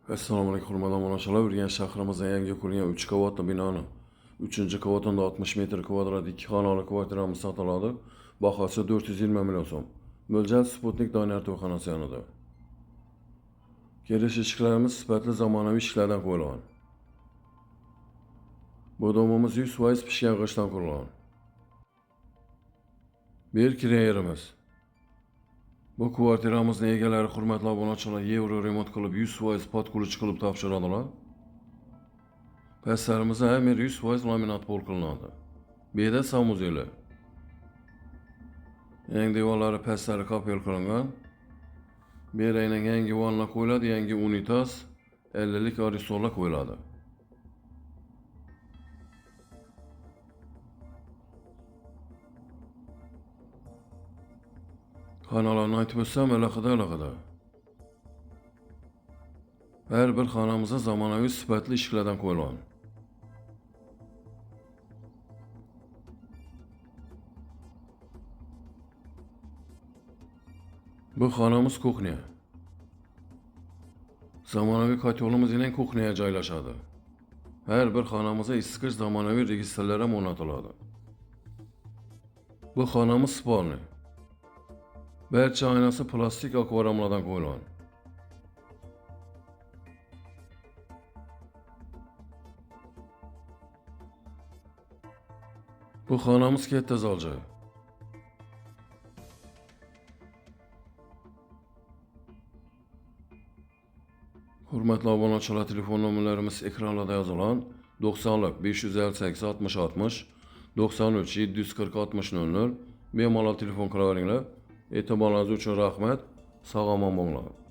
Assalomu alaykum hurmatli obunachilar. Urganch shahrimizda yangi qurilgan 3 qavatli binoni 3-qavatida 60 metr kvadrat 2 xonali kvartiramiz sotiladi. Bahosi 420 million so'm. Mo'ljal Sputnik Doniyor to'yxonasi yonida. Kirish eshiklarimiz sifatli zamonaviy ishlardan qo'yilgan. Bu domimiz 100% pishgan g'ishtdan qurilgan. Bir kira yerimiz. Bu kvartiramizning egalari hurmatli obunachilar Euro remont qilib 100% podqulich qilib topshiradilar. Pastlarimizda ham 100% laminat pol qilinadi. Beda samuzellar. Yangi devorlari pastlari kapel qilingan. Berayning yangi vanna qo'yiladi, yangi unitaz, 50lik aristolar qo'yiladi. Xonalarni aytib o'tsam, alohida. Har bir xonamizda zamonaviy sifatli eshiklardan qo'yilgan. Bu xonamiz kuxnya. Zamonaviy kotelimiz bilan kuxnyaga joylashadi. Har bir xonamizda isitgich zamonaviy registrlar ham o'rnatiladi. Bu xonamiz spalni. Barcha oynasi plastik akvaramlardan qo'yilgan. Bu xonamiz katta zal joy. Hurmatli obunachilar, telefon nomerlarimiz ekranlarda yozilgan. 90 558 60 60 93 740 60 00 bemalol telefon qilaveringlar. E'tiboringiz uchun rahmat. Sog' omon bo'linglar.